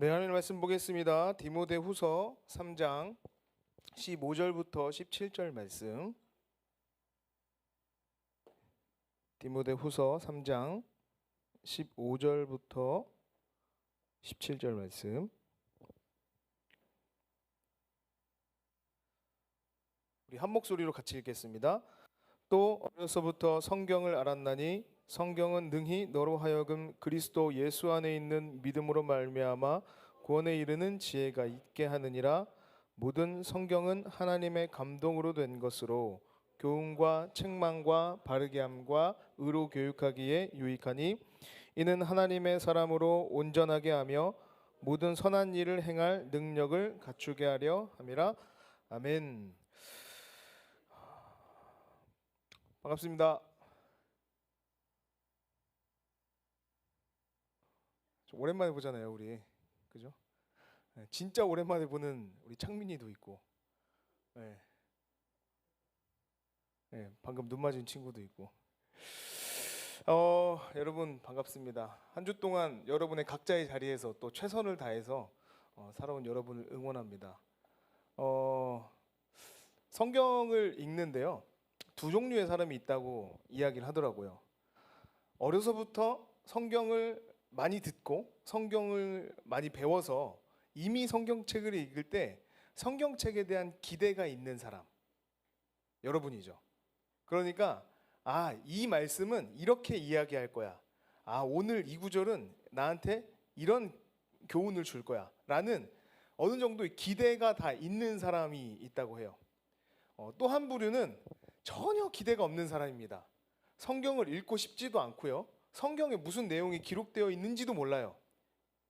네, 하나님 말씀 보겠습니다. 디모데후서 3장 15절부터 17절 말씀. 디모데후서 3장 15절부터 17절 말씀. 우리 한 목소리로 같이 읽겠습니다. 또 어려서부터 성경을 알았나니 성경은 능히 너로 하여금 그리스도 예수 안에 있는 믿음으로 말미암아 구원에 이르는 지혜가 있게 하느니라. 모든 성경은 하나님의 감동으로 된 것으로 교훈과 책망과 바르게 함과 의로 교육하기에 유익하니 이는 하나님의 사람으로 온전하게 하며 모든 선한 일을 행할 능력을 갖추게 하려 함이라. 아멘. 반갑습니다. 오랜만에 보잖아요, 우리. 그죠? 네, 진짜 오랜만에 보는 우리 창민이도 있고, 네, 네, 방금 눈 맞은 친구도 있고. 여러분 반갑습니다. 한 주 동안 여러분의 각자의 자리에서 또 최선을 다해서 살아온 여러분을 응원합니다. 성경을 읽는데요, 두 종류의 사람이 있다고 이야기를 하더라고요. 어려서부터 성경을 많이 듣고 성경을 많이 배워서 이미 성경책을 읽을 때 성경책에 대한 기대가 있는 사람, 여러분이죠. 그러니까 이 말씀은 이렇게 이야기할 거야. 오늘 이 구절은 나한테 이런 교훈을 줄 거야 라는 어느 정도의 기대가 다 있는 사람이 있다고 해요. 또 한 부류는 전혀 기대가 없는 사람입니다. 성경을 읽고 싶지도 않고요, 성경에 무슨 내용이 기록되어 있는지도 몰라요.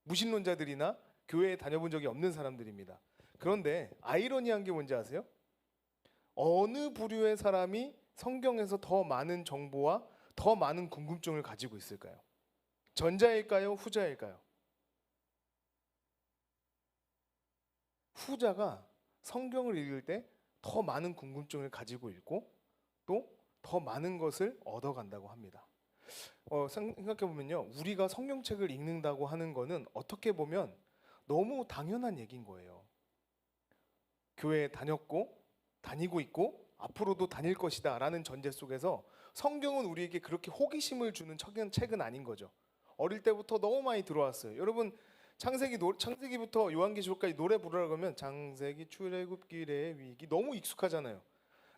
무신론자들이나 교회에 다녀본 적이 없는 사람들입니다. 그런데 아이러니한 게 뭔지 아세요? 어느 부류의 사람이 성경에서 더 많은 정보와 더 많은 궁금증을 가지고 있을까요? 전자일까요? 후자일까요? 후자가 성경을 읽을 때 더 많은 궁금증을 가지고 읽고 또 더 많은 것을 얻어간다고 합니다. 생각해보면요, 우리가 성경책을 읽는다고 하는 거는 어떻게 보면 너무 당연한 얘기인 거예요. 교회에 다녔고 다니고 있고 앞으로도 다닐 것이다 라는 전제 속에서 성경은 우리에게 그렇게 호기심을 주는 책은 아닌 거죠. 어릴 때부터 너무 많이 들어왔어요. 여러분 창세기부터 요한계시록까지 노래 부르라고 하면 창세기 출애굽길의 위기 너무 익숙하잖아요.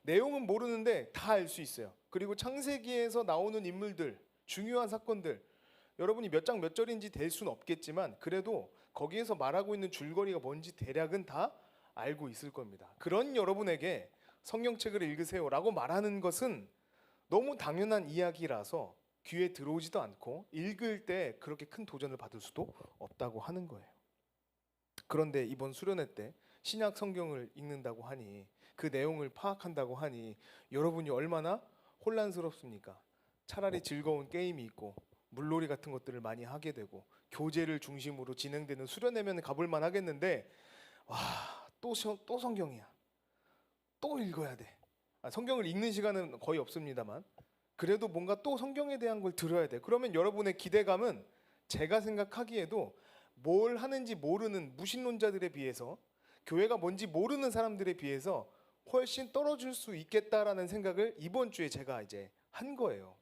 내용은 모르는데 다 알 수 있어요. 그리고 창세기에서 나오는 인물들, 중요한 사건들, 여러분이 몇 장 몇 절인지 될 수는 없겠지만 그래도 거기에서 말하고 있는 줄거리가 뭔지 대략은 다 알고 있을 겁니다. 그런 여러분에게 성경책을 읽으세요 라고 말하는 것은 너무 당연한 이야기라서 귀에 들어오지도 않고 읽을 때 그렇게 큰 도전을 받을 수도 없다고 하는 거예요. 그런데 이번 수련회 때 신약 성경을 읽는다고 하니, 그 내용을 파악한다고 하니 여러분이 얼마나 혼란스럽습니까? 차라리 즐거운 게임이 있고 물놀이 같은 것들을 많이 하게 되고 교재를 중심으로 진행되는 수련회면 가볼만 하겠는데, 또 성경이야. 또 읽어야 돼. 성경을 읽는 시간은 거의 없습니다만 그래도 뭔가 또 성경에 대한 걸 들어야 돼. 그러면 여러분의 기대감은 제가 생각하기에도 뭘 하는지 모르는 무신론자들에 비해서, 교회가 뭔지 모르는 사람들에 비해서 훨씬 떨어질 수 있겠다라는 생각을 이번 주에 제가 이제 한 거예요.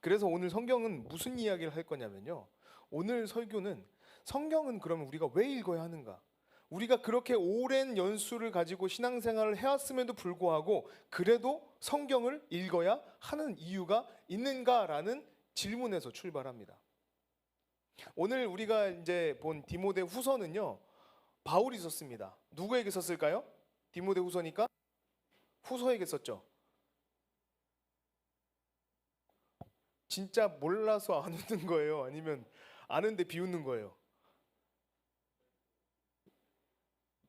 그래서 오늘 성경은 무슨 이야기를 할 거냐면요, 오늘 설교는 성경은 그러면 우리가 왜 읽어야 하는가? 우리가 그렇게 오랜 연수를 가지고 신앙생활을 해왔음에도 불구하고 그래도 성경을 읽어야 하는 이유가 있는가라는 질문에서 출발합니다. 오늘 우리가 이제 본 디모데 후서는요, 바울이 썼습니다. 누구에게 썼을까요? 디모데 후서니까 후서에게 썼죠. 진짜 몰라서 안 웃는 거예요? 아니면 아는데 비웃는 거예요?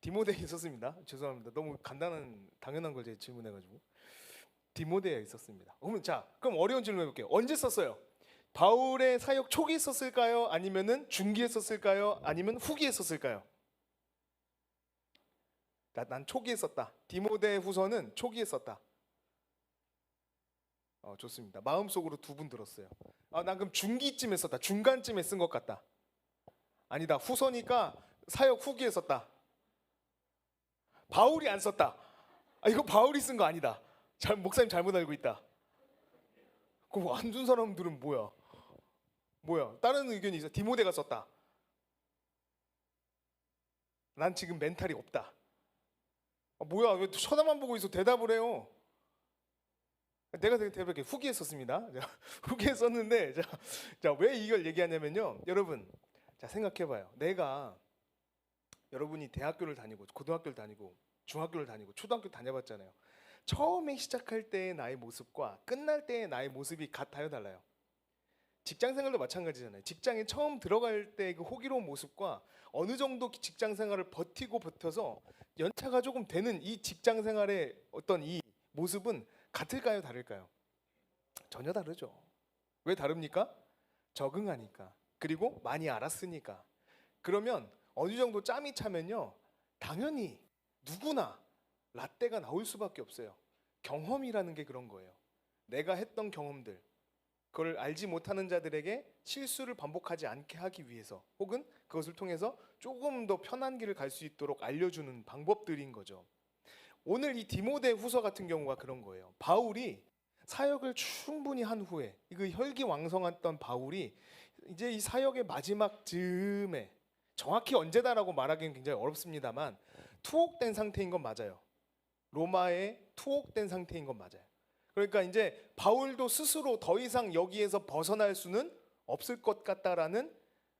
디모데에 있었습니다. 죄송합니다. 너무 간단한 당연한 걸 제가 질문해가지고 디모데에 있었습니다. 그럼 어려운 질문 해볼게요. 언제 썼어요? 바울의 사역 초기에 썼을까요? 아니면은 중기에 썼을까요? 아니면 후기에 썼을까요? 난 초기에 썼다. 디모데 후서는 초기에 썼다. 좋습니다. 마음속으로 두 분 들었어요. 난 그럼 중기쯤에 썼다. 중간쯤에 쓴 것 같다. 아니다. 후서니까 사역 후기에 썼다. 바울이 안 썼다. 이거 바울이 쓴 거 아니다. 목사님 잘못 알고 있다. 그럼 안 준 사람들은 뭐야? 다른 의견이 있어. 디모데가 썼다. 난 지금 멘탈이 없다. 뭐야? 왜 쳐다만 보고 있어? 대답을 해요. 내가 대답할게. 후기에 썼습니다. 후기에 썼는데 왜 이걸 얘기하냐면요. 여러분, 자 생각해봐요. 내가 여러분이 대학교를 다니고 고등학교를 다니고 중학교를 다니고 초등학교 다녀봤잖아요. 처음에 시작할 때의 나의 모습과 끝날 때의 나의 모습이 같아요, 달라요? 직장 생활도 마찬가지잖아요. 직장에 처음 들어갈 때 그 호기로운 모습과 어느 정도 직장 생활을 버텨서 연차가 조금 되는 이 직장 생활의 어떤 이 모습은 같을까요, 다를까요? 전혀 다르죠. 왜 다릅니까? 적응하니까. 그리고 많이 알았으니까. 그러면 어느 정도 짬이 차면요, 당연히 누구나 라떼가 나올 수밖에 없어요. 경험이라는 게 그런 거예요. 내가 했던 경험들, 그걸 알지 못하는 자들에게 실수를 반복하지 않게 하기 위해서, 혹은 그것을 통해서 조금 더 편한 길을 갈 수 있도록 알려주는 방법들인 거죠. 오늘 이 디모데 후서 같은 경우가 그런 거예요. 바울이 사역을 충분히 한 후에, 그 혈기왕성했던 바울이 이제 이 사역의 마지막 즈음에, 정확히 언제다라고 말하기는 굉장히 어렵습니다만 투옥된 상태인 건 맞아요. 로마에 투옥된 상태인 건 맞아요. 그러니까 이제 바울도 스스로 더 이상 여기에서 벗어날 수는 없을 것 같다라는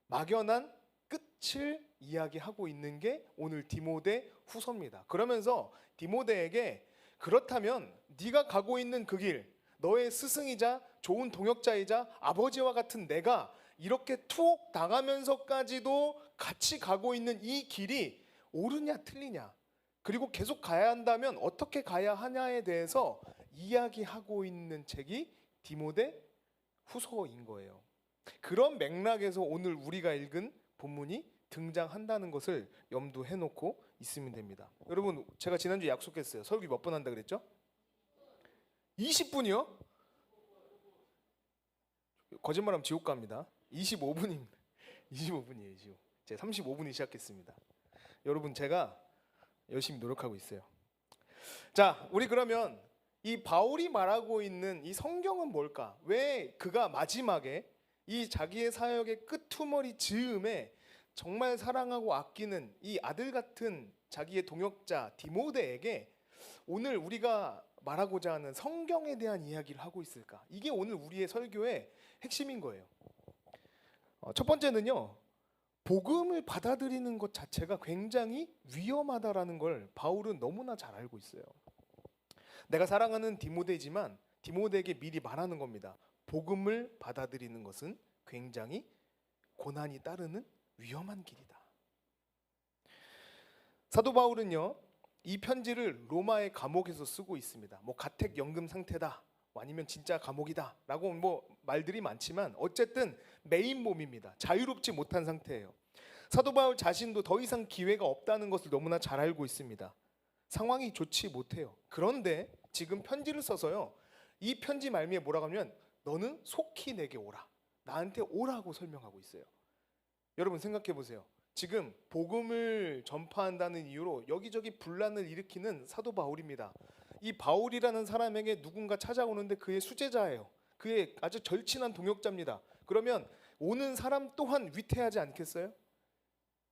막연한 끝을 이야기하고 있는 게 오늘 디모데 후서입니다. 그러면서 디모데에게 그렇다면 네가 가고 있는 그 길, 너의 스승이자 좋은 동역자이자 아버지와 같은 내가 이렇게 투옥 당하면서까지도 같이 가고 있는 이 길이 옳으냐 틀리냐, 그리고 계속 가야 한다면 어떻게 가야 하냐에 대해서 이야기하고 있는 책이 디모데 후서인 거예요. 그런 맥락에서 오늘 우리가 읽은 본문이 등장한다는 것을 염두해 놓고 있으면 됩니다. 여러분, 제가 지난주에 약속했어요. 설교 몇 분 한다 그랬죠? 20분이요? 거짓말하면 지옥 갑니다. 25분입니다. 25분이에요. 25. 제가 35분이 시작했습니다. 여러분, 제가 열심히 노력하고 있어요. 자, 우리 그러면 이 바울이 말하고 있는 이 성경은 뭘까? 왜 그가 마지막에 이 자기의 사역의 끄트머리 즈음에 정말 사랑하고 아끼는 이 아들 같은 자기의 동역자 디모데에게 오늘 우리가 말하고자 하는 성경에 대한 이야기를 하고 있을까? 이게 오늘 우리의 설교의 핵심인 거예요. 첫 번째는요, 복음을 받아들이는 것 자체가 굉장히 위험하다라는 걸 바울은 너무나 잘 알고 있어요. 내가 사랑하는 디모데지만 디모데에게 미리 말하는 겁니다. 복음을 받아들이는 것은 굉장히 고난이 따르는 위험한 길이다. 사도 바울은요, 이 편지를 로마의 감옥에서 쓰고 있습니다. 뭐 가택 연금 상태다, 아니면 진짜 감옥이다 라고 뭐 말들이 많지만 어쨌든 메인 몸입니다. 자유롭지 못한 상태예요. 사도 바울 자신도 더 이상 기회가 없다는 것을 너무나 잘 알고 있습니다. 상황이 좋지 못해요. 그런데 지금 편지를 써서요, 이 편지 말미에 뭐라고 하면 너는 속히 내게 오라, 나한테 오라고 설명하고 있어요. 여러분 생각해 보세요. 지금 복음을 전파한다는 이유로 여기저기 분란을 일으키는 사도 바울입니다. 이 바울이라는 사람에게 누군가 찾아오는데 그의 수제자예요. 그의 아주 절친한 동역자입니다. 그러면 오는 사람 또한 위태하지 않겠어요?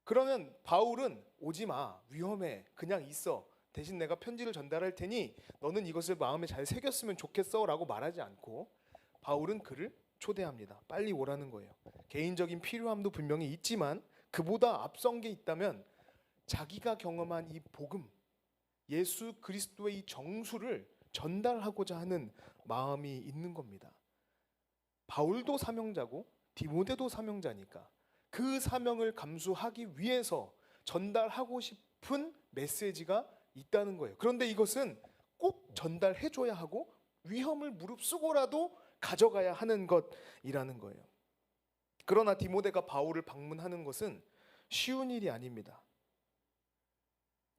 그러면 바울은 오지 마, 위험해, 그냥 있어, 대신 내가 편지를 전달할 테니 너는 이것을 마음에 잘 새겼으면 좋겠어 라고 말하지 않고 바울은 그를 초대합니다. 빨리 오라는 거예요. 개인적인 필요함도 분명히 있지만 그보다 앞선 게 있다면 자기가 경험한 이 복음, 예수 그리스도의 이 정수를 전달하고자 하는 마음이 있는 겁니다. 바울도 사명자고 디모데도 사명자니까 그 사명을 감수하기 위해서 전달하고 싶은 메시지가 있다는 거예요. 그런데 이것은 꼭 전달해줘야 하고 위험을 무릅쓰고라도 가져가야 하는 것이라는 거예요. 그러나 디모데가 바울을 방문하는 것은 쉬운 일이 아닙니다.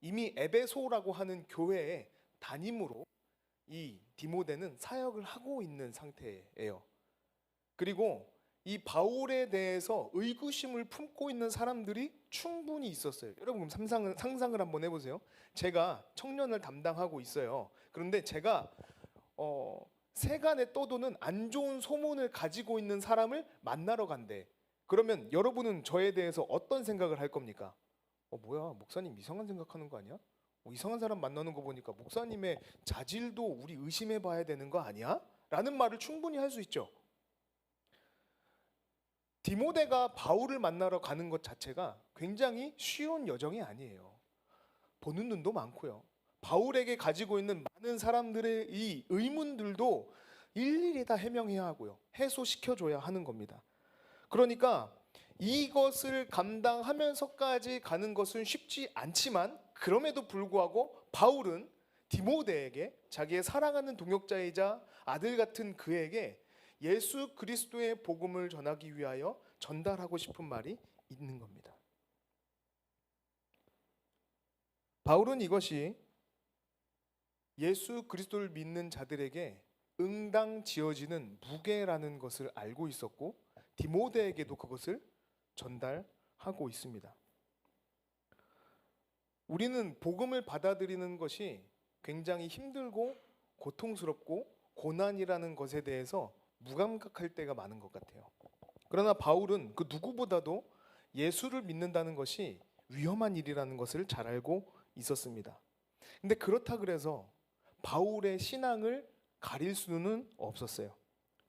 이미 에베소라고 하는 교회의 담임으로 이 디모데는 사역을 하고 있는 상태예요. 그리고 이 바울에 대해서 의구심을 품고 있는 사람들이 충분히 있었어요. 여러분 상상을 한번 해보세요. 제가 청년을 담당하고 있어요. 그런데 제가 세간에 떠도는 안 좋은 소문을 가지고 있는 사람을 만나러 간대. 그러면 여러분은 저에 대해서 어떤 생각을 할 겁니까? 뭐야, 목사님 이상한 생각하는 거 아니야? 이상한 사람 만나는 거 보니까 목사님의 자질도 우리 의심해 봐야 되는 거 아니야? 라는 말을 충분히 할 수 있죠. 디모데가 바울을 만나러 가는 것 자체가 굉장히 쉬운 여정이 아니에요. 보는 눈도 많고요. 바울에게 가지고 있는 많은 사람들의 이 의문들도 일일이 다 해명해야 하고요. 해소시켜줘야 하는 겁니다. 그러니까 이것을 감당하면서까지 가는 것은 쉽지 않지만, 그럼에도 불구하고 바울은 디모데에게, 자기의 사랑하는 동역자이자 아들 같은 그에게 예수 그리스도의 복음을 전하기 위하여 전달하고 싶은 말이 있는 겁니다. 바울은 이것이 예수 그리스도를 믿는 자들에게 응당 지어지는 무게라는 것을 알고 있었고, 디모데에게도 그것을 전달하고 있습니다. 우리는 복음을 받아들이는 것이 굉장히 힘들고 고통스럽고 고난이라는 것에 대해서 무감각할 때가 많은 것 같아요. 그러나 바울은 그 누구보다도 예수를 믿는다는 것이 위험한 일이라는 것을 잘 알고 있었습니다. 근데 그렇다 그래서 바울의 신앙을 가릴 수는 없었어요.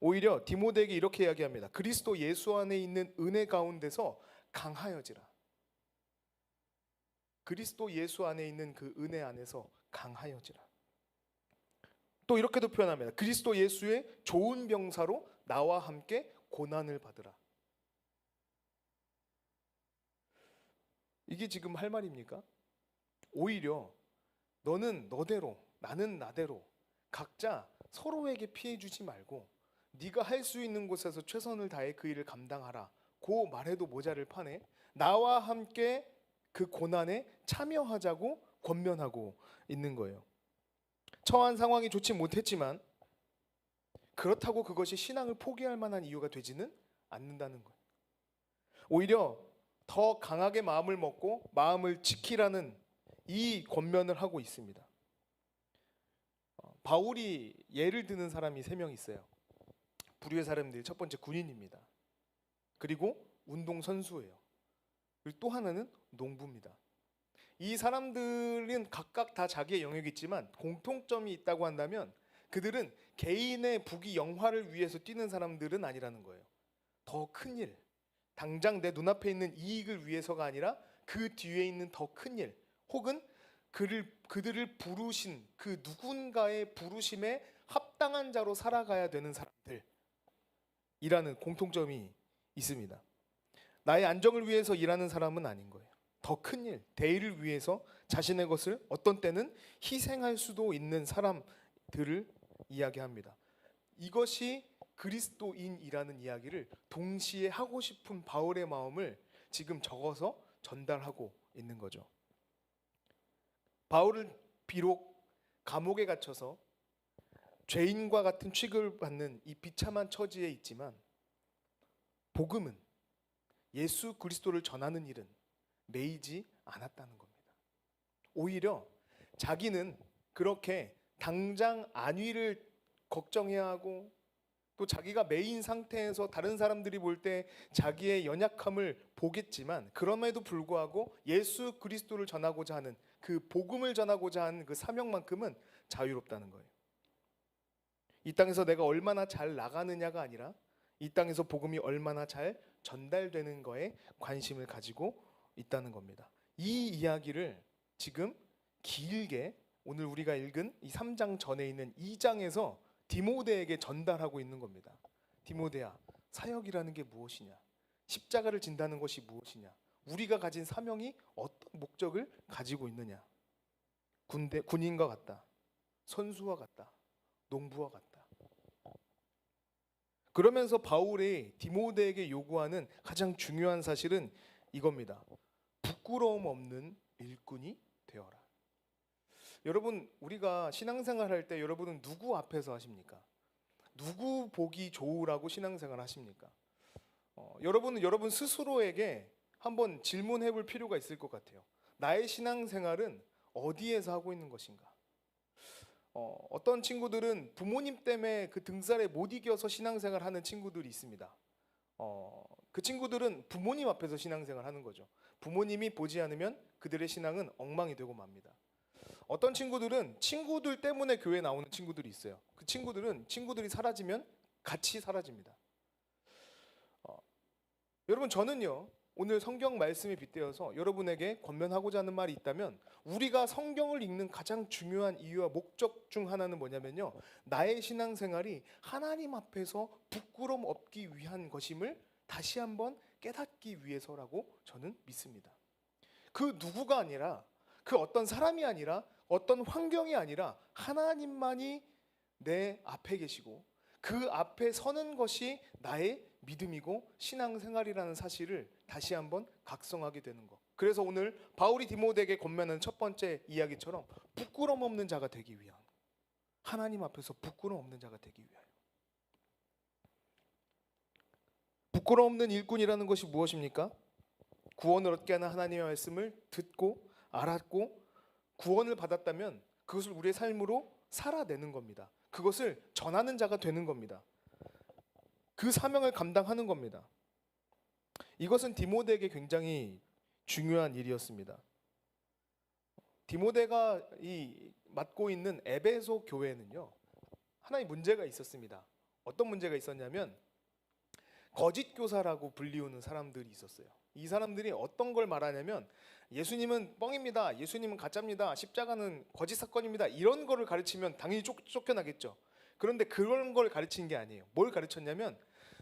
오히려 디모데에게 이렇게 이야기합니다. 그리스도 예수 안에 있는 은혜 가운데서 강하여지라. 그리스도 예수 안에 있는 그 은혜 안에서 강하여지라. 또 이렇게도 표현합니다. 그리스도 예수의 좋은 병사로 나와 함께 고난을 받으라. 이게 지금 할 말입니까? 오히려 너는 너대로, 나는 나대로 각자 서로에게 피해 주지 말고 네가 할 수 있는 곳에서 최선을 다해 그 일을 감당하라. 고 말해도 모자를 파네. 나와 함께 그 고난에 참여하자고 권면하고 있는 거예요. 처한 상황이 좋지 못했지만 그렇다고 그것이 신앙을 포기할 만한 이유가 되지는 않는다는 거예요. 오히려 더 강하게 마음을 먹고 마음을 지키라는 이 권면을 하고 있습니다. 바울이 예를 드는 사람이 3명 있어요. 부류의 사람들이 첫 번째 군인입니다. 그리고 운동선수예요. 그리고 또 하나는 농부입니다. 이 사람들은 각각 다 자기의 영역이 있지만 공통점이 있다고 한다면 그들은 개인의 부귀 영화를 위해서 뛰는 사람들은 아니라는 거예요. 더 큰 일, 당장 내 눈앞에 있는 이익을 위해서가 아니라 그 뒤에 있는 더 큰 일, 혹은 그들을 부르신 그 누군가의 부르심에 합당한 자로 살아가야 되는 사람들이라는 공통점이 있습니다. 나의 안정을 위해서 일하는 사람은 아닌 거예요. 더 큰 일, 대의를 위해서 자신의 것을 어떤 때는 희생할 수도 있는 사람들을 이야기합니다. 이것이 그리스도인이라는 이야기를 동시에 하고 싶은 바울의 마음을 지금 적어서 전달하고 있는 거죠. 바울은 비록 감옥에 갇혀서 죄인과 같은 취급을 받는 이 비참한 처지에 있지만 복음은, 예수 그리스도를 전하는 일은 매이지 않았다는 겁니다. 오히려 자기는 그렇게 당장 안위를 걱정해야 하고 또 자기가 매인 상태에서 다른 사람들이 볼 때 자기의 연약함을 보겠지만 그럼에도 불구하고 예수 그리스도를 전하고자 하는 그 복음을 전하고자 하는 그 사명만큼은 자유롭다는 거예요. 이 땅에서 내가 얼마나 잘 나가느냐가 아니라 이 땅에서 복음이 얼마나 잘 전달되는 거에 관심을 가지고 있다는 겁니다. 이 이야기를 지금 길게 오늘 우리가 읽은 이 3장 전에 있는 2장에서 디모데에게 전달하고 있는 겁니다. 디모데야, 사역이라는 게 무엇이냐? 십자가를 진다는 것이 무엇이냐? 우리가 가진 사명이 어떤 목적을 가지고 있느냐? 군인과 같다. 선수와 같다. 농부와 같다. 그러면서 바울이 디모데에게 요구하는 가장 중요한 사실은 이겁니다. 부끄러움 없는 일꾼이 되어라. 여러분, 우리가 신앙생활 할 때 여러분은 누구 앞에서 하십니까? 누구 보기 좋으라고 신앙생활 하십니까? 여러분은 여러분 스스로에게 한번 질문해 볼 필요가 있을 것 같아요. 나의 신앙생활은 어디에서 하고 있는 것인가? 어떤 친구들은 부모님 때문에 그 등살에 못 이겨서 신앙생활 하는 친구들이 있습니다. 그 친구들은 부모님 앞에서 신앙생활 하는 거죠. 부모님이 보지 않으면 그들의 신앙은 엉망이 되고 맙니다. 어떤 친구들은 친구들 때문에 교회 나오는 친구들이 있어요. 그 친구들은 친구들이 사라지면 같이 사라집니다. 여러분, 저는요 오늘 성경 말씀에 빗대어서 여러분에게 권면하고자 하는 말이 있다면, 우리가 성경을 읽는 가장 중요한 이유와 목적 중 하나는 뭐냐면요, 나의 신앙생활이 하나님 앞에서 부끄럼 없기 위한 것임을 다시 한번 깨닫기 위해서라고 저는 믿습니다. 그 누구가 아니라, 그 어떤 사람이 아니라, 어떤 환경이 아니라 하나님만이 내 앞에 계시고 그 앞에 서는 것이 나의 믿음이고 신앙생활이라는 사실을 다시 한번 각성하게 되는 것. 그래서 오늘 바울이 디모데에게 권면하는 첫 번째 이야기처럼 부끄럼 없는 자가 되기 위한, 하나님 앞에서 부끄럼 없는 자가 되기 위하여. 부끄럼 없는 일꾼이라는 것이 무엇입니까? 구원을 얻게 하는 하나님의 말씀을 듣고 알았고 구원을 받았다면 그것을 우리의 삶으로 살아내는 겁니다. 그것을 전하는 자가 되는 겁니다. 그 사명을 감당하는 겁니다. 이것은 디모데에게 굉장히 중요한 일이었습니다. 디모데가 맡고 있는 에베소 교회는요, 하나의 문제가 있었습니다. 어떤 문제가 있었냐면 거짓 교사라고 불리우는 사람들이 있었어요. 이 사람들이 어떤 걸 말하냐면 예수님은 뻥입니다, 예수님은 가짜입니다, 십자가는 거짓 사건입니다, 이런 거를 가르치면 당연히 쫓겨나겠죠. 그런데 그런 걸 가르친 게 아니에요. 뭘 가르쳤냐면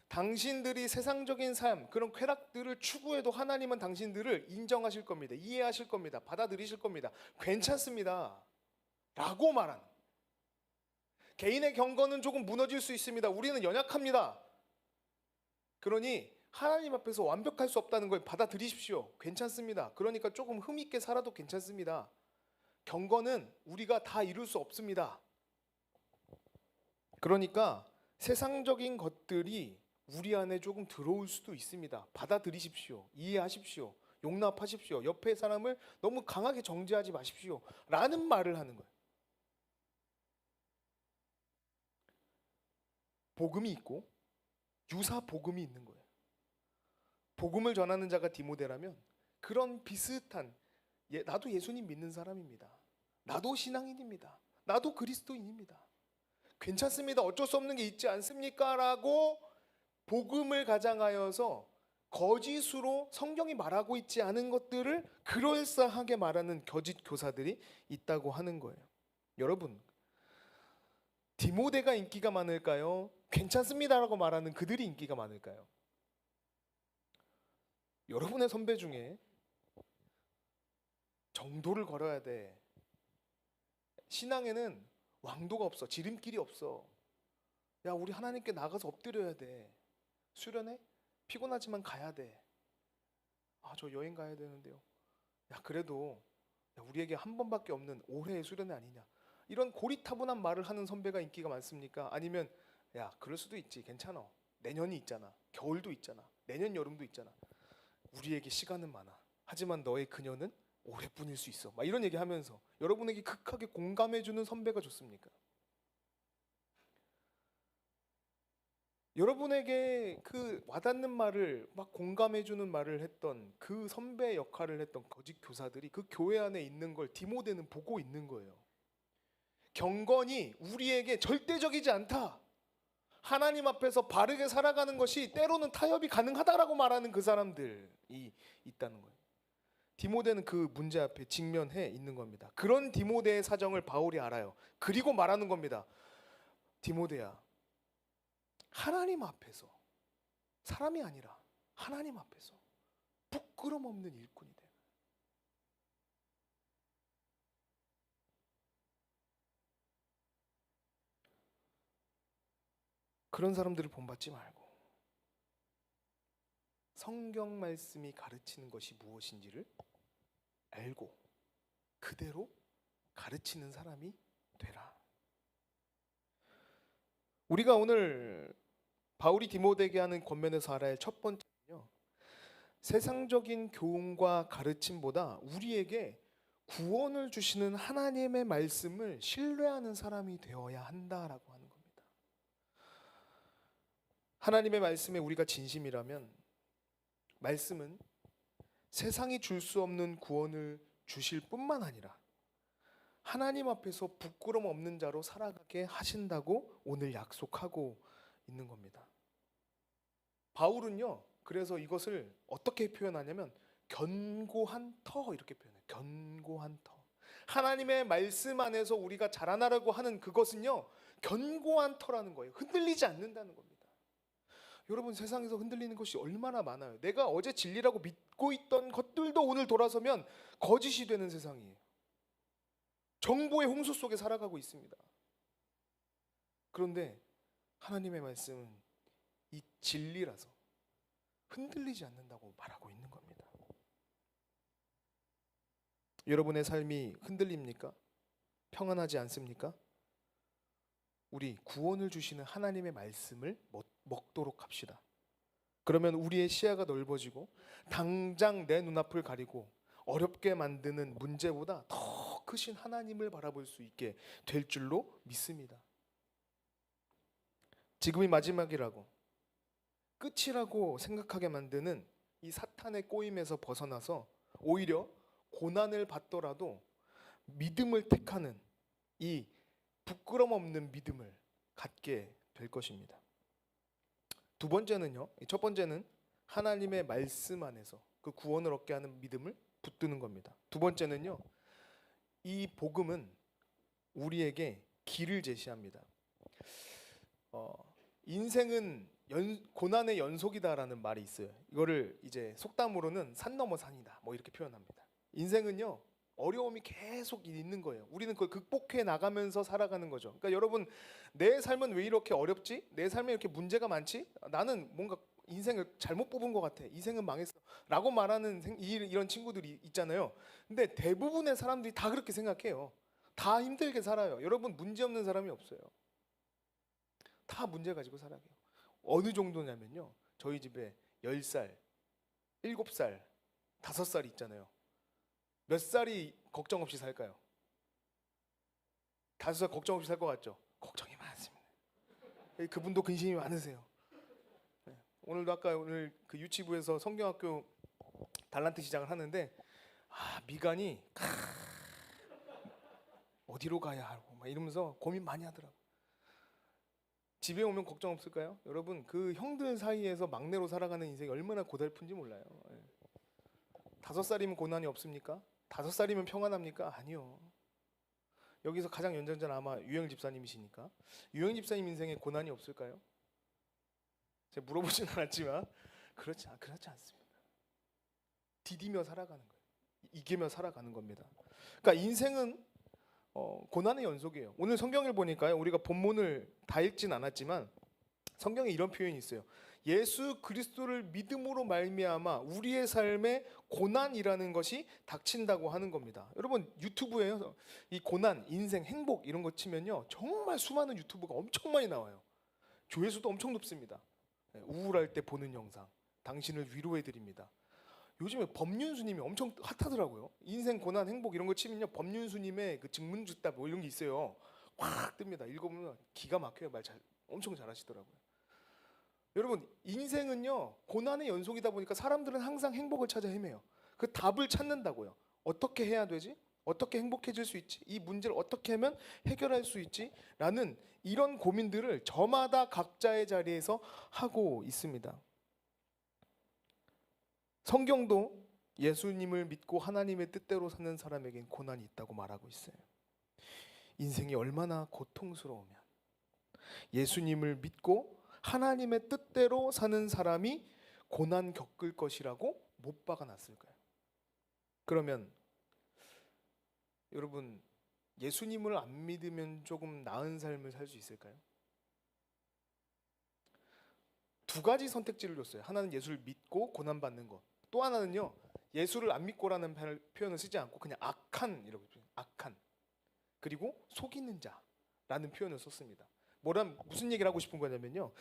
당신들이 세상적인 삶, 그런 쾌락들을 추구해도 하나님은 당신들을 인정하실 겁니다, 이해하실 겁니다, 받아들이실 겁니다, 괜찮습니다 라고 말하는. 개인의 경건은 조금 무너질 수 있습니다, 우리는 연약합니다, 그러니 하나님 앞에서 완벽할 수 없다는 걸 받아들이십시오, 괜찮습니다, 그러니까 조금 흠 있게 살아도 괜찮습니다, 경건은 우리가 다 이룰 수 없습니다. 그러니까 세상적인 것들이 우리 안에 조금 들어올 수도 있습니다, 받아들이십시오, 이해하십시오, 용납하십시오, 옆에 사람을 너무 강하게 정죄하지 마십시오 라는 말을 하는 거예요. 복음이 있고 유사 복음이 있는 거예요. 복음을 전하는 자가 디모데라면 그런 비슷한, 나도 예수님 믿는 사람입니다, 나도 신앙인입니다, 나도 그리스도인입니다, 괜찮습니다, 어쩔 수 없는 게 있지 않습니까? 라고 복음을 가장하여서 거짓으로 성경이 말하고 있지 않은 것들을 그럴싸하게 말하는 거짓 교사들이 있다고 하는 거예요. 여러분, 디모데가 인기가 많을까요? 괜찮습니다라고 말하는 그들이 인기가 많을까요? 여러분의 선배 중에 정도를 걸어야 돼, 신앙에는 왕도가 없어, 지름길이 없어, 야 우리 하나님께 나가서 엎드려야 돼, 수련회? 피곤하지만 가야 돼, 아 저 여행 가야 되는데요, 야 그래도 야, 우리에게 한 번밖에 없는 올해의 수련회 아니냐, 이런 고리타분한 말을 하는 선배가 인기가 많습니까? 아니면 야 그럴 수도 있지, 괜찮아, 내년이 있잖아, 겨울도 있잖아, 내년 여름도 있잖아, 우리에게 시간은 많아, 하지만 너의 그녀는 올해뿐일 수 있어, 막 이런 얘기하면서 여러분에게 극하게 공감해주는 선배가 좋습니까? 여러분에게 그 와닿는 말을 막 공감해주는 말을 했던 그 선배 역할을 했던 거짓 교사들이 그 교회 안에 있는 걸 디모데는 보고 있는 거예요. 경건이 우리에게 절대적이지 않다, 하나님 앞에서 바르게 살아가는 것이 때로는 타협이 가능하다라고 말하는 그 사람들이 있다는 거예요. 디모데는 그 문제 앞에 직면해 있는 겁니다. 그런 디모데의 사정을 바울이 알아요. 그리고 말하는 겁니다. 디모데야, 하나님 앞에서, 사람이 아니라 하나님 앞에서 부끄럼 없는 일꾼이 돼. 그런 사람들을 본받지 말고 성경 말씀이 가르치는 것이 무엇인지를 알고 그대로 가르치는 사람이 되라. 우리가 오늘 바울이 디모데에게 하는 권면에서 알아야 할 첫 번째는요, 세상적인 교훈과 가르침보다 우리에게 구원을 주시는 하나님의 말씀을 신뢰하는 사람이 되어야 한다라고 하는 겁니다. 하나님의 말씀에 우리가 진심이라면 말씀은 세상이 줄 수 없는 구원을 주실 뿐만 아니라 하나님 앞에서 부끄럼 없는 자로 살아가게 하신다고 오늘 약속하고 있는 겁니다. 바울은요, 그래서 이것을 어떻게 표현하냐면 견고한 터 이렇게 표현해요. 견고한 터. 하나님의 말씀 안에서 우리가 자라나려고 하는 그것은요, 견고한 터라는 거예요. 흔들리지 않는다는 겁니다. 여러분, 세상에서 흔들리는 것이 얼마나 많아요. 내가 어제 진리라고 믿고 있던 것들도 오늘 돌아서면 거짓이 되는 세상이에요. 정보의 홍수 속에 살아가고 있습니다. 그런데 하나님의 말씀은 이 진리라서 흔들리지 않는다고 말하고 있는 겁니다. 여러분의 삶이 흔들립니까? 평안하지 않습니까? 우리 구원을 주시는 하나님의 말씀을 먹도록 합시다. 그러면 우리의 시야가 넓어지고 당장 내 눈앞을 가리고 어렵게 만드는 문제보다 더 크신 하나님을 바라볼 수 있게 될 줄로 믿습니다. 지금이 마지막이라고, 끝이라고 생각하게 만드는 이 사탄의 꼬임에서 벗어나서 오히려 고난을 받더라도 믿음을 택하는 이 부끄럼 없는 믿음을 갖게 될 것입니다. 두 번째는요, 첫 번째는 하나님의 말씀 안에서 그 구원을 얻게 하는 믿음을 붙드는 겁니다. 두 번째는요, 이 복음은 우리에게 길을 제시합니다. 인생은 고난의 연속이다라는 말이 있어요. 이거를 이제 속담으로는 산 넘어 산이다 뭐 이렇게 표현합니다. 인생은요, 어려움이 계속 있는 거예요. 우리는 그걸 극복해 나가면서 살아가는 거죠. 그러니까 여러분, 내 삶은 왜 이렇게 어렵지? 내 삶에 이렇게 문제가 많지? 나는 뭔가 인생을 잘못 뽑은 것 같아. 인생은 망했어 라고 말하는 이런 친구들이 있잖아요. 근데 대부분의 사람들이 다 그렇게 생각해요. 다 힘들게 살아요. 여러분, 문제 없는 사람이 없어요. 다 문제 가지고 살아요. 어느 정도냐면요, 저희 집에 10살, 7살, 5살이 있잖아요. 몇 살이 걱정 없이 살까요? 5살 걱정 없이 살 것 같죠? 걱정이 많습니다. 그분도 근심이 많으세요. 오늘도 오늘 그 유치부에서 성경학교 달란트 시작을 하는데, 미간이 어디로 가야 하고 막 이러면서 고민 많이 하더라고. 집에 오면 걱정 없을까요? 여러분, 그 형들 사이에서 막내로 살아가는 인생이 얼마나 고달픈지 몰라요. 5살이면 고난이 없습니까? 5살이면 평안합니까? 아니요. 여기서 가장 연장자는 아마 유영 집사님이시니까 유영 집사님 인생에 고난이 없을까요? 제가 물어보진 않았지만 그렇지 않습니다. 디디며 살아가는 거예요. 이기며 살아가는 겁니다. 그러니까 인생은 고난의 연속이에요. 오늘 성경을 보니까요, 우리가 본문을 다 읽진 않았지만 성경에 이런 표현이 있어요. 예수 그리스도를 믿음으로 말미암아 우리의 삶에 고난이라는 것이 닥친다고 하는 겁니다. 여러분, 유튜브에요, 이 고난, 인생, 행복 이런 거 치면요, 정말 수많은 유튜브가 엄청 많이 나와요. 조회수도 엄청 높습니다. 우울할 때 보는 영상, 당신을 위로해 드립니다. 요즘에 법륜스님이 엄청 핫하더라고요. 인생 고난 행복 이런 거 치면요, 법륜스님의 그 증문즉답 뭐 이런 게 있어요. 확 뜹니다. 읽어보면 기가 막혀요. 엄청 잘하시더라고요. 여러분, 인생은요, 고난의 연속이다 보니까 사람들은 항상 행복을 찾아 헤매요. 그 답을 찾는다고요. 어떻게 해야 되지? 어떻게 행복해질 수 있지? 이 문제를 어떻게 하면 해결할 수 있지? 라는 이런 고민들을 저마다 각자의 자리에서 하고 있습니다. 성경도 예수님을 믿고 하나님의 뜻대로 사는 사람에겐 고난이 있다고 말하고 있어요. 인생이 얼마나 고통스러우면 예수님을 믿고 하나님의 뜻대로 사는 사람이 고난 겪을 것이라고 못 박아놨을까요? 그러면 여러분, 예수님을 안 믿으면 조금 나은 삶을 살 수 있을까요? 두 가지 선택지를 줬어요. 하나는 예수를 믿고 고난받는 것, 또 하나는요, 예수를 안 믿고라는 표현을 쓰지 않고 그냥 악한, 이라고 악한, 그리고 속이는 자라는 표현을 썼습니다. 무슨 얘기를 하고 싶은 거냐면요,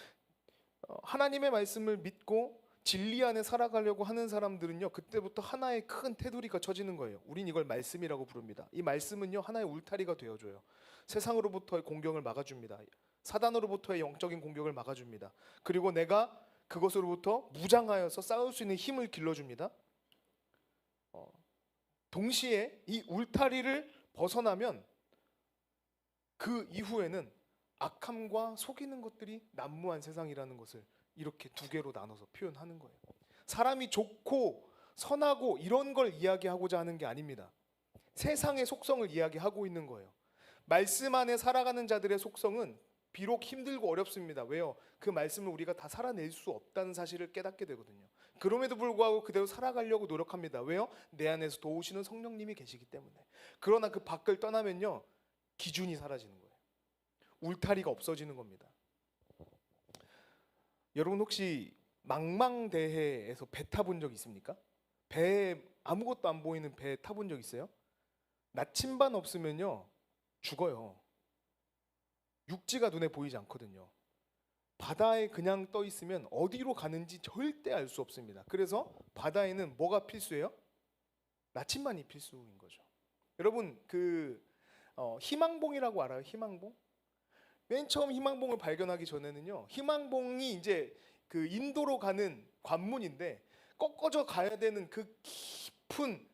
하나님의 말씀을 믿고 진리 안에 살아가려고 하는 사람들은요, 그때부터 하나의 큰 테두리가 쳐지는 거예요. 우린 이걸 말씀이라고 부릅니다. 이 말씀은요, 하나의 울타리가 되어줘요. 세상으로부터의 공격을 막아줍니다. 사단으로부터의 영적인 공격을 막아줍니다. 그리고 내가 그것으로부터 무장하여서 싸울 수 있는 힘을 길러줍니다. 동시에 이 울타리를 벗어나면 그 이후에는 악함과 속이는 것들이 난무한 세상이라는 것을 이렇게 두 개로 나눠서 표현하는 거예요. 사람이 좋고 선하고 이런 걸 이야기하고자 하는 게 아닙니다. 세상의 속성을 이야기하고 있는 거예요. 말씀 안에 살아가는 자들의 속성은 비록 힘들고 어렵습니다. 왜요? 그 말씀을 우리가 다 살아낼 수 없다는 사실을 깨닫게 되거든요. 그럼에도 불구하고 그대로 살아가려고 노력합니다. 왜요? 내 안에서 도우시는 성령님이 계시기 때문에. 그러나 그 밖을 떠나면요, 기준이 사라지는 거예요. 울타리가 없어지는 겁니다. 여러분 혹시 망망대해에서 배 타본 적 있습니까? 배, 아무것도 안 보이는 배 타본 적 있어요? 나침반 없으면요 죽어요. 육지가 눈에 보이지 않거든요. 바다에 그냥 떠 있으면 어디로 가는지 절대 알 수 없습니다. 그래서 바다에는 뭐가 필수예요? 나침반이 필수인 거죠. 여러분 희망봉이라고 알아요? 희망봉? 맨 처음 희망봉을 발견하기 전에는요, 희망봉이 이제 그 인도로 가는 관문인데 꺾어져 가야 되는 그 깊은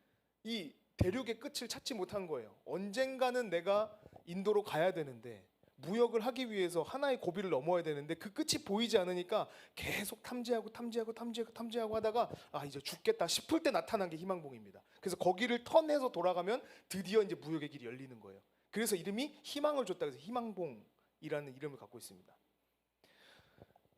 이 대륙의 끝을 찾지 못한 거예요. 언젠가는 내가 인도로 가야 되는데, 무역을 하기 위해서 하나의 고비를 넘어야 되는데 그 끝이 보이지 않으니까 계속 탐지하고 하다가 이제 죽겠다 싶을 때 나타난 게 희망봉입니다. 그래서 거기를 턴해서 돌아가면 드디어 이제 무역의 길이 열리는 거예요. 그래서 이름이 희망을 줬다 그래서 희망봉이라는 이름을 갖고 있습니다.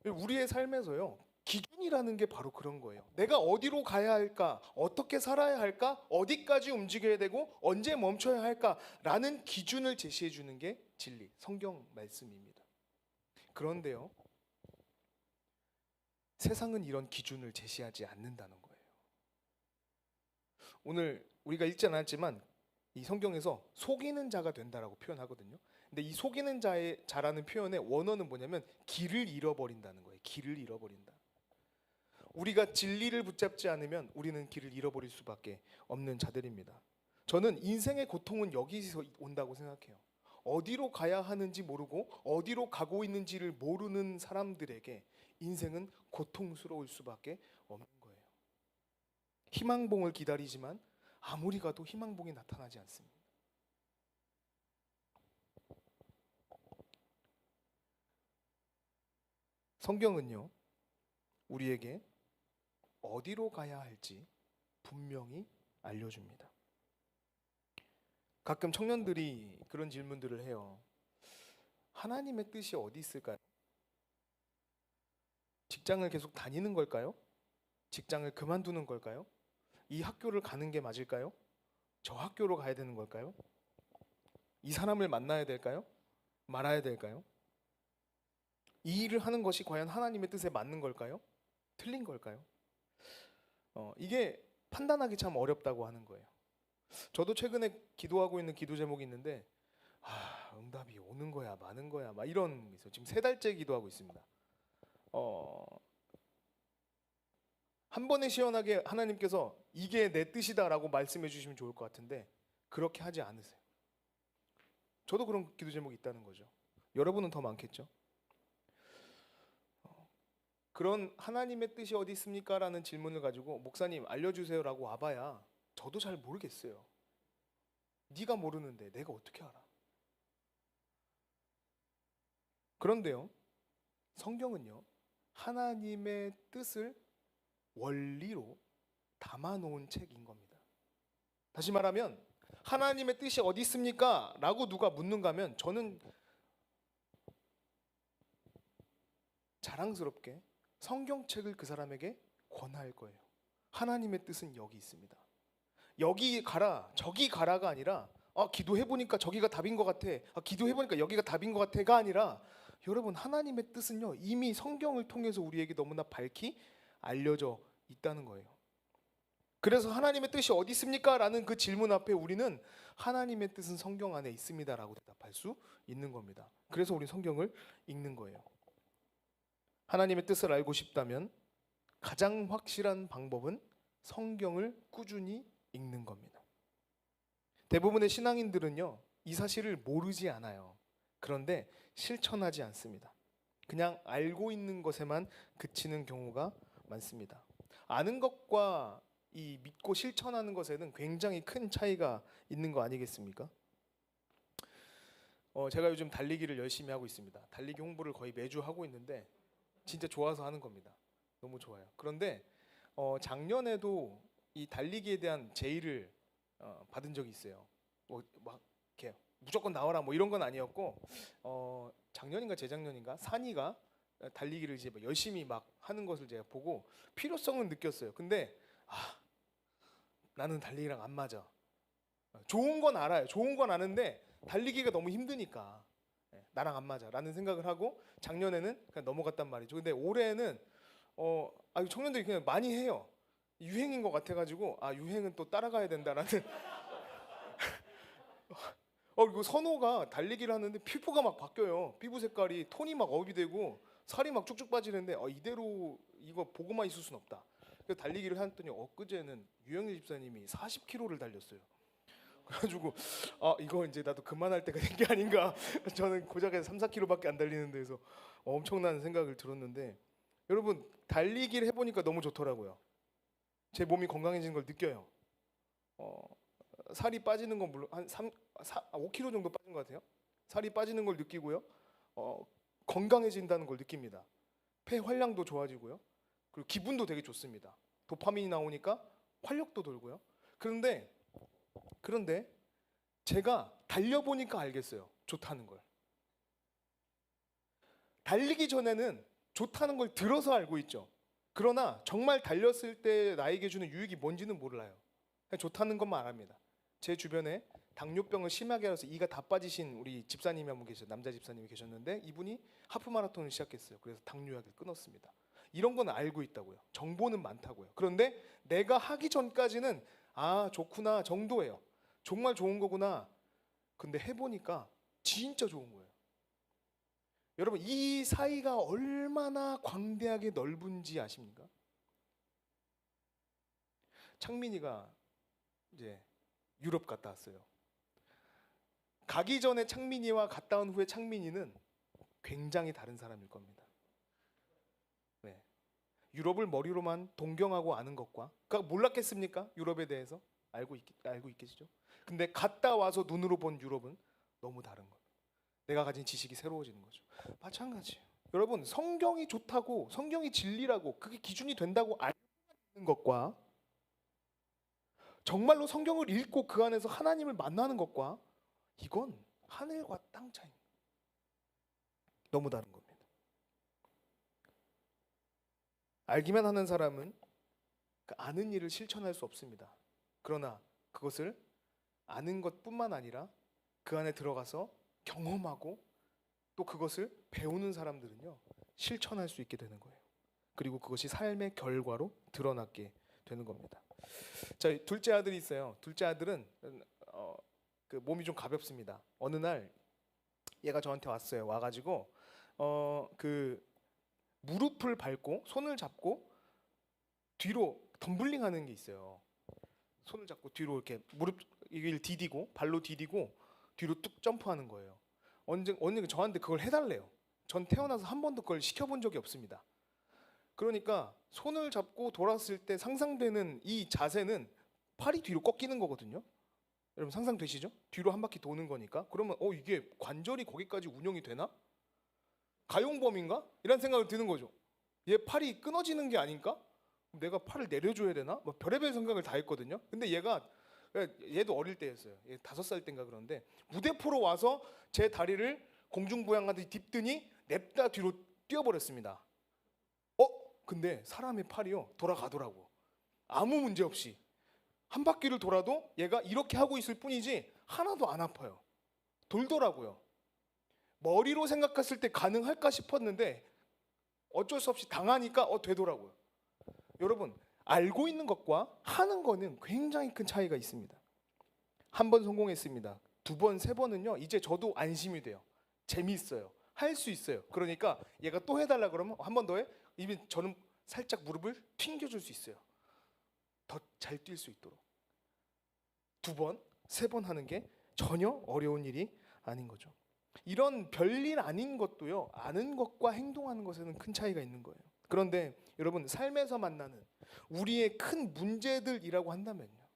우리의 삶에서요, 기준이라는 게 바로 그런 거예요. 내가 어디로 가야 할까? 어떻게 살아야 할까? 어디까지 움직여야 되고 언제 멈춰야 할까라는 기준을 제시해 주는 게 진리, 성경 말씀입니다. 그런데요, 세상은 이런 기준을 제시하지 않는다는 거예요. 오늘 우리가 읽지 않았지만 이 성경에서 속이는 자가 된다라고 표현하거든요. 근데 이 속이는 자라는 표현의 원어는 뭐냐면 길을 잃어버린다는 거예요. 길을 잃어버린다. 우리가 진리를 붙잡지 않으면 우리는 길을 잃어버릴 수밖에 없는 자들입니다. 저는 인생의 고통은 여기서 온다고 생각해요. 어디로 가야 하는지 모르고 어디로 가고 있는지를 모르는 사람들에게 인생은 고통스러울 수밖에 없는 거예요. 희망봉을 기다리지만 아무리 가도 희망봉이 나타나지 않습니다. 성경은요, 우리에게 어디로 가야 할지 분명히 알려줍니다. 가끔 청년들이 그런 질문들을 해요. 하나님의 뜻이 어디 있을까요? 직장을 계속 다니는 걸까요? 직장을 그만두는 걸까요? 이 학교를 가는 게 맞을까요? 저 학교로 가야 되는 걸까요? 이 사람을 만나야 될까요? 말아야 될까요? 이 일을 하는 것이 과연 하나님의 뜻에 맞는 걸까요? 틀린 걸까요? 이게 판단하기 참 어렵다고 하는 거예요. 저도 최근에 기도하고 있는 기도 제목이 있는데 응답이 오는 거야 마는 거야 막 이런 게 있어요. 지금 3달째 기도하고 있습니다. 한 번에 시원하게 하나님께서 이게 내 뜻이다라고 말씀해 주시면 좋을 것 같은데 그렇게 하지 않으세요. 저도 그런 기도 제목이 있다는 거죠. 여러분은 더 많겠죠. 그런 하나님의 뜻이 어디 있습니까? 라는 질문을 가지고 목사님 알려주세요라고 와봐야 저도 잘 모르겠어요. 네가 모르는데 내가 어떻게 알아? 그런데요, 성경은요, 하나님의 뜻을 원리로 담아놓은 책인 겁니다. 다시 말하면 하나님의 뜻이 어디 있습니까? 라고 누가 묻는가 하면 저는 자랑스럽게 성경책을 그 사람에게 권할 거예요. 하나님의 뜻은 여기 있습니다. 여기 가라, 저기 가라가 아니라 기도해보니까 저기가 답인 것 같아. 기도해보니까 여기가 답인 것 같아가 아니라 여러분, 하나님의 뜻은요, 이미 성경을 통해서 우리에게 너무나 밝히 알려져 있다는 거예요. 그래서 하나님의 뜻이 어디 있습니까? 라는 그 질문 앞에 우리는 하나님의 뜻은 성경 안에 있습니다 라고 대답할 수 있는 겁니다. 그래서 우리 성경을 읽는 거예요. 하나님의 뜻을 알고 싶다면 가장 확실한 방법은 성경을 꾸준히 읽는 겁니다. 대부분의 신앙인들은요, 이 사실을 모르지 않아요. 그런데 실천하지 않습니다. 그냥 알고 있는 것에만 그치는 경우가 많습니다. 아는 것과 이 믿고 실천하는 것에는 굉장히 큰 차이가 있는 거 아니겠습니까? 제가 요즘 달리기를 열심히 하고 있습니다. 달리기 홍보를 거의 매주 하고 있는데 진짜 좋아서 하는 겁니다. 너무 좋아요. 그런데 작년에도 이 달리기에 대한 제의를 받은 적이 있어요. 막 이렇게 무조건 나와라 뭐 이런 건 아니었고 작년인가 재작년인가 산이가 달리기를 이제 막 열심히 막 하는 것을 제가 보고 필요성은 느꼈어요. 근데 나는 달리기랑 안 맞아. 좋은 건 알아요. 좋은 건 아는데 달리기가 너무 힘드니까 나랑 안 맞아라는 생각을 하고 작년에는 그냥 넘어갔단 말이죠. 근데 올해는 청년들이 그냥 많이 해요. 유행인 것 같아가지고 유행은 또 따라가야 된다라는. 그리고 선호가 달리기를 하는데 피부가 막 바뀌어요. 피부 색깔이 톤이 막 업이 되고 살이 막 쭉쭉 빠지는데 이대로 이거 보고만 있을 순 없다. 그래서 달리기를 했더니 엊그제는 유영일 집사님이 40km를 달렸어요. 그래가지고 이거 이제 나도 그만할 때가 된 게 아닌가. 저는 고작해서 3, 4km밖에 안 달리는 데서 엄청난 생각을 들었는데 여러분 달리기를 해보니까 너무 좋더라고요. 제 몸이 건강해지는 걸 느껴요. 살이 빠지는 건 물론 한 5kg 정도 빠진 것 같아요. 살이 빠지는 걸 느끼고요. 건강해진다는 걸 느낍니다. 폐 활량도 좋아지고요. 그리고 기분도 되게 좋습니다. 도파민이 나오니까 활력도 돌고요. 그런데 제가 달려보니까 알겠어요. 좋다는 걸. 달리기 전에는 좋다는 걸 들어서 알고 있죠. 그러나 정말 달렸을 때 나에게 주는 유익이 뭔지는 몰라요. 그냥 좋다는 것만 압니다. 제 주변에 당뇨병을 심하게 앓아서 이가 다 빠지신 우리 집사님이 한 분 계셨어요. 남자 집사님이 계셨는데 이분이 하프 마라톤을 시작했어요. 그래서 당뇨약을 끊었습니다. 이런 건 알고 있다고요. 정보는 많다고요. 그런데 내가 하기 전까지는 좋구나 정도예요. 정말 좋은 거구나. 근데 해보니까 진짜 좋은 거예요. 여러분 이 사이가 얼마나 광대하게 넓은지 아십니까? 창민이가 이제 유럽 갔다 왔어요. 가기 전에 창민이와 갔다 온 후에 창민이는 굉장히 다른 사람일 겁니다. 네. 유럽을 머리로만 동경하고 아는 것과 그러니까 몰랐겠습니까? 유럽에 대해서 알고 있겠죠. 근데 갔다 와서 눈으로 본 유럽은 너무 다른 거예요. 내가 가진 지식이 새로워지는 거죠. 마찬가지예요. 여러분 성경이 좋다고 성경이 진리라고 그게 기준이 된다고 알고 있는 것과 정말로 성경을 읽고 그 안에서 하나님을 만나는 것과 이건 하늘과 땅 차이. 너무 다른 겁니다. 알기만 하는 사람은 그 아는 일을 실천할 수 없습니다. 그러나 그것을 아는 것뿐만 아니라 그 안에 들어가서 경험하고 또 그것을 배우는 사람들은요 실천할 수 있게 되는 거예요. 그리고 그것이 삶의 결과로 드러나게 되는 겁니다. 자, 둘째 아들이 있어요. 둘째 아들은 그 몸이 좀 가볍습니다. 어느 날 얘가 저한테 왔어요. 와가지고 그 무릎을 밟고 손을 잡고 뒤로 덤블링하는 게 있어요. 손을 잡고 뒤로 이렇게 무릎 이걸 디디고 발로 디디고 뒤로 뚝 점프하는 거예요. 언제 저한테 그걸 해달래요. 전 태어나서 한 번도 그걸 시켜본 적이 없습니다. 그러니까 손을 잡고 돌았을 때 상상되는 이 자세는 팔이 뒤로 꺾이는 거거든요. 여러분 상상되시죠? 뒤로 한 바퀴 도는 거니까. 그러면 이게 관절이 거기까지 운영이 되나? 가용범인가? 이런 생각이 드는 거죠. 얘 팔이 끊어지는 게 아닌가? 내가 팔을 내려줘야 되나? 뭐 별의별 생각을 다 했거든요. 근데 얘도 어릴 때였어요. 얘 5살 때인가 그런데 무대포로 와서 제 다리를 공중부양하듯이 딥더니 냅다 뒤로 뛰어버렸습니다. 근데 사람의 팔이요 돌아가더라고. 아무 문제 없이 한 바퀴를 돌아도 얘가 이렇게 하고 있을 뿐이지 하나도 안 아파요. 돌더라고요. 머리로 생각했을 때 가능할까 싶었는데 어쩔 수 없이 당하니까 되더라고요. 여러분 알고 있는 것과 하는 거는 굉장히 큰 차이가 있습니다. 한 번 성공했습니다. 2번, 3번은요 이제 저도 안심이 돼요. 재미있어요. 할 수 있어요. 그러니까 얘가 또 해달라 그러면 한 번 더 해. 이미 저는 살짝 무릎을 튕겨줄 수 있어요. 더 잘 뛸 수 있도록. 2번, 3번 하는 게 전혀 어려운 일이 아닌 거죠. 이런 별일 아닌 것도요, 아는 것과 행동하는 것에는 큰 차이가 있는 거예요. 그런데 여러분, 삶에서 만나는 우리의 큰 문제들이라고 한다면요,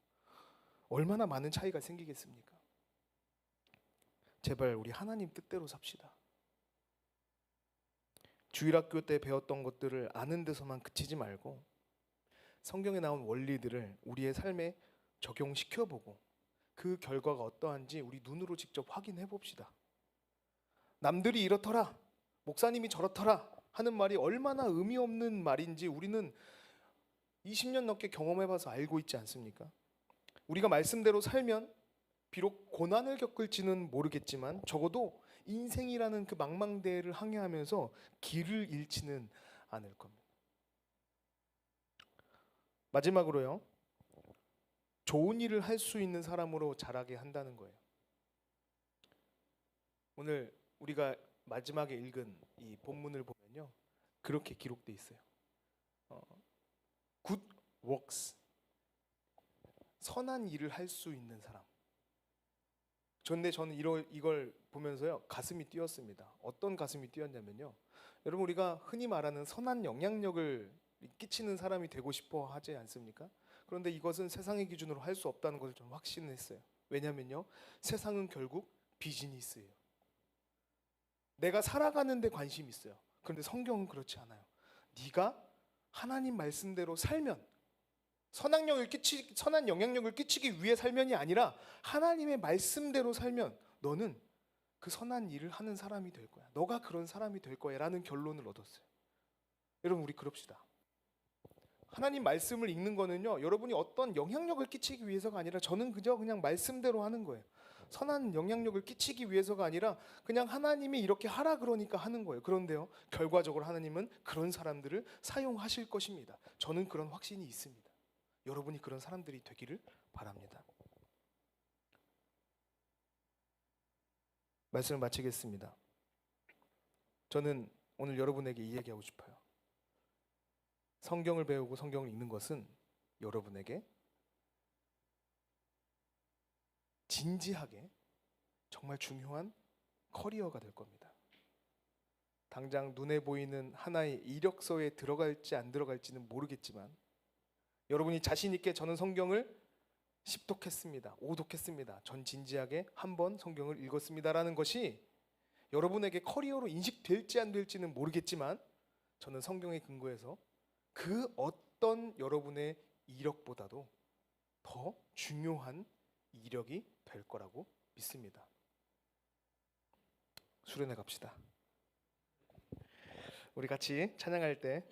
얼마나 많은 차이가 생기겠습니까? 제발 우리 하나님 뜻대로 삽시다. 주일학교 때 배웠던 것들을 아는 데서만 그치지 말고 성경에 나온 원리들을 우리의 삶에 적용시켜보고 그 결과가 어떠한지 우리 눈으로 직접 확인해 봅시다. 남들이 이렇더라, 목사님이 저렇더라 하는 말이 얼마나 의미 없는 말인지 우리는 20년 넘게 경험해봐서 알고 있지 않습니까? 우리가 말씀대로 살면 비록 고난을 겪을지는 모르겠지만 적어도 인생이라는 그 망망대해를 항해하면서 길을 잃지는 않을 겁니다. 마지막으로요, 좋은 일을 할 수 있는 사람으로 자라게 한다는 거예요. 오늘 우리가 마지막에 읽은 이 본문을 보면요, 그렇게 기록돼 있어요. Good works, 선한 일을 할 수 있는 사람. 그런데 저는 이걸 보면서요, 가슴이 뛰었습니다. 어떤 가슴이 뛰었냐면요, 여러분, 우리가 흔히 말하는 선한 영향력을 끼치는 사람이 되고 싶어 하지 않습니까? 그런데 이것은 세상의 기준으로 할 수 없다는 것을 좀 확신했어요. 왜냐면요, 세상은 결국 비즈니스예요. 내가 살아가는 데 관심이 있어요. 그런데 성경은 그렇지 않아요. 네가 하나님 말씀대로 살면, 선한 영향력을 끼치기 위해 살면이 아니라 하나님의 말씀대로 살면 너는 그 선한 일을 하는 사람이 될 거야. 너가 그런 사람이 될 거야 라는 결론을 얻었어요. 여러분, 우리 그럽시다. 하나님 말씀을 읽는 거는요, 여러분이 어떤 영향력을 끼치기 위해서가 아니라 저는 그냥 말씀대로 하는 거예요. 선한 영향력을 끼치기 위해서가 아니라 그냥 하나님이 이렇게 하라 그러니까 하는 거예요. 그런데요, 결과적으로 하나님은 그런 사람들을 사용하실 것입니다. 저는 그런 확신이 있습니다. 여러분이 그런 사람들이 되기를 바랍니다. 말씀을 마치겠습니다. 저는 오늘 여러분에게 이 얘기하고 싶어요. 성경을 배우고 성경을 읽는 것은 여러분에게 진지하게 정말 중요한 커리어가 될 겁니다. 당장 눈에 보이는 하나의 이력서에 들어갈지 안 들어갈지는 모르겠지만 여러분이 자신 있게 저는 성경을 10독했습니다. 5독했습니다. 전 진지하게 한 번 성경을 읽었습니다라는 것이 여러분에게 커리어로 인식될지 안 될지는 모르겠지만 저는 성경에 근거해서 그 어떤 여러분의 이력보다도 더 중요한 이력이 될 거라고 믿습니다. 수련회 갑시다. 우리 같이 찬양할 때